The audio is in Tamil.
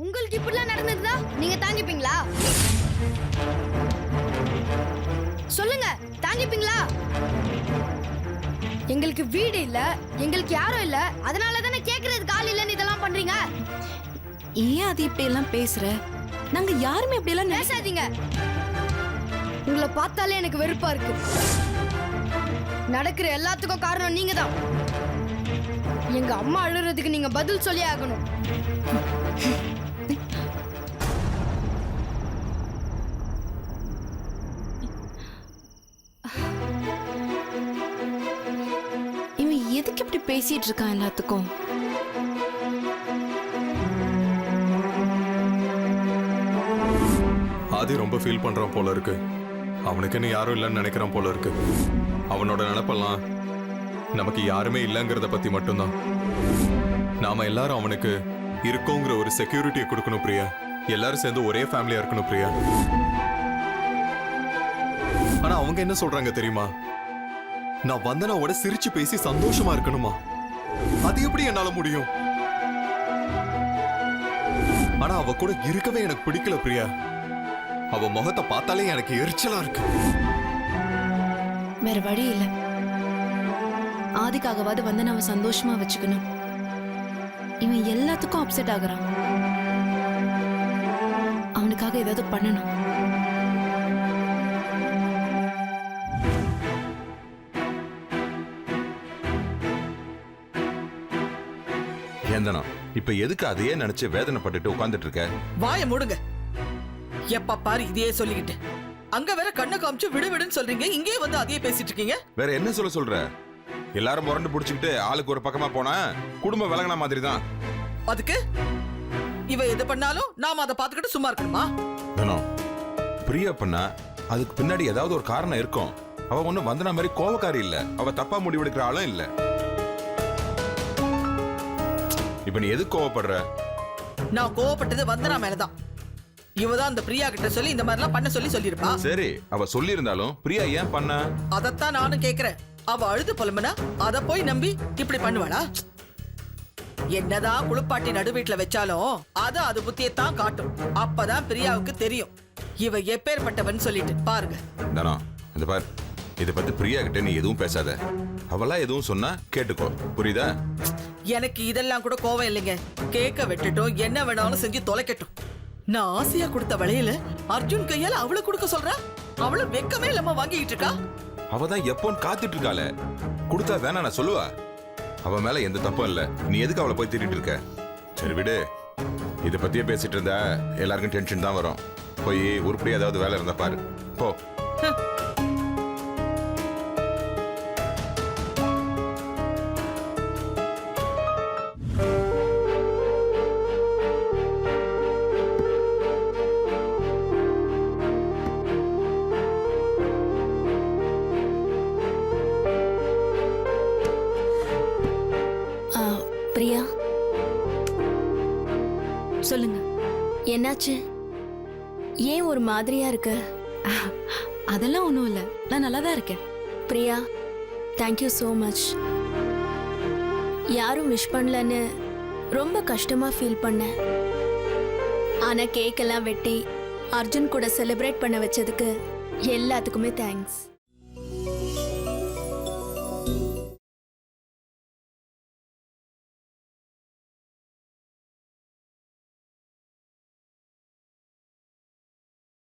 உங்களுக்கு இப்படிலாம் நடந்ததுன்னா நீங்க தாங்கிப்பீங்களா? சொல்லுங்க, தாங்கிப்பீங்களா? எங்களுக்கு வீடு இல்ல, எங்களுக்கு யாரும் இல்ல, அதனால தானே கேக்குறதுக்கு ஆள் இல்லன்னு இதெல்லாம் பண்றீங்க. ஏன் அது இப்படி எல்லாம் பேசுற? நாங்க யாருமே இப்படி எல்லாம் பேசாதீங்க. உங்களை பார்த்தாலே எனக்கு வெறுப்பா இருக்கு. நடக்கிற எல்லாத்துக்கும் காரணம் நீங்க தான். எங்க அம்மா அழுறதுக்கு நீங்க பதில் சொல்லி ஆகணும். இவன் எதுக்கு இப்படி பேசிட்டு இருக்கான் எல்லாத்துக்கும்? ஆதி ரொம்ப ஃபீல் பண்றான் போல இருக்கு. அவனுக்குன்னு யாரும் இல்லைன்னு நினைக்கிறான் போல இருக்கு. அவனோட நினைப்பெல்லாம் நமக்கு யாருமே இல்லைங்கிறத பத்தி மட்டும்தான். நாம எல்லாரும் அவனுக்கு இருக்கோங்கிற ஒரு செக்யூரிட்டியை கொடுக்கணும் பிரியா. எல்லாரும் சேர்ந்து ஒரே ஃபேமிலியா இருக்கணும் பிரியா. ஆனா அவங்க என்ன சொல்றாங்க தெரியுமா? நான் வந்தனாவோட சிரிச்சு பேசி சந்தோஷமா இருக்கணுமா? அது எப்படி என்னால முடியும்? ஆனா அவ கூட இருக்கவே எனக்கு பிடிக்கல பிரியா. அவ முகத்தை பார்த்தாலே எனக்கு எரிச்சலா இருக்கு. வேற வழி இல்ல. ஆதிக்காகவாது வந்து நம்ம சந்தோஷமா வச்சுக்கணும். இவன் எல்லாத்துக்கும் அப்செட் ஆகுறான். அவனுக்காக ஏதாவது பண்ணணும். ஏந்தனா இப்ப எதுக்கு அதையே நினைச்சு வேதனைப்பட்டுட்டு உட்கார்ந்துட்டு இருக்க? வாய மூடுங்க. எப்ப பாரு இதையே சொல்லிக்கிட்டு அங்க வேற கண்ணை காமிச்சு விடு விடுன்னு சொல்றீங்க, இங்கே வந்து அதையே பேசிட்டு இருக்கீங்க. வேற என்ன சொல்ற? எல்லாரும் முரண்டு புடிச்சுக்கிட்டு ஆளுக்கு ஒரு பக்கமா போனா குடும்பம் விலகின மாதிரி தான். அதுக்கு இவ எது பண்ணாலும் நாம அதை பாத்துக்கிட்டு சும்மா இருக்கணுமா? பிரியா பண்ணா அதுக்கு பின்னாடி ஏதாவது ஒரு காரணம் இருக்கும். அவ ஒண்ணும் வந்தன மாதிரி கோவக்காரி இல்ல. அவ தப்பா முடிவெடுக்கிற ஆளும் இல்ல. இப்ப நீ எதுக்கு கோவப்படுற? நான் கோவப்பட்டது வந்தனா மேலதான். இவதான் அந்த பிரியா கிட்ட சொல்லி இந்த மாதிரி எல்லாம் பண்ண சொல்லிருப்பா. சரி, அவ சொல்லி இருந்தாலும் பிரியா ஏன் பண்ண? அதத்தான் நானும் கேக்குறேன். அவ அழுது புலம்புனா அத போய் நம்பி இப்படி பண்ணுவாளா? என்னதான் குளிப்பாட்டி நடு வீட்டுல வச்சாலும் அது புத்தியத்தான் காட்டும். அப்பதான் பிரியாவுக்கு தெரியும் இவ எப்பேற்பட்டவன் சொல்லிட்டு. பாருங்க தானா, இந்த பார், இத பத்தி பிரியா கிட்ட நீ எதுவும் பேசாத. அவளா எதுவும் சொன்னா கேட்டுக்கோ, புரியுதா? எனக்கு இதெல்லாம் கூட கோவம் இல்லைங்க. கேக்க விட்டுட்டும் என்ன வேணாலும் செஞ்சு தொலைக்கட்டும். நான் ஆசையா கொடுத்த வளையல அர்ஜுன் கையால அவளை கொடுக்க சொல்றா. அவளை வெக்கமே இல்லாம வாங்கிட்டு இருக்கா. அவதான் எப்போன்னு காத்துட்டு இருக்காள. கொடுத்தா தானே நான் சொல்லுவா. அவ மேல எந்த தப்பும் இல்ல. நீ எதுக்கு அவளை போய் திட்டிட்டு இருக்க? சரி விடு. இத பத்தியே பேசிட்டு இருந்தா எல்லாருக்கும் டென்ஷன் தான் வரும். போய் உருப்படி ஏதாவது வேலை இருந்தா பாரு போ. பிரியா, சொல்லுங்க. என்னாச்சு? ஏன் ஒரு மாதிரியா இருக்க? அதெல்லாம் ஒண்ணும் இல்ல, நான் நல்லா தான் இருக்கேன். Priya, thank you so much. யாரும் விஷ் பண்ணலன்னு ரொம்ப கஷ்டமா ஃபீல் பண்ணேன். ஆனா கேக் எல்லாம் வெட்டி அர்ஜுன் கூட செலிப்ரேட் பண்ண வச்சதுக்கு எல்லாத்துக்குமே தேங்க்ஸ்.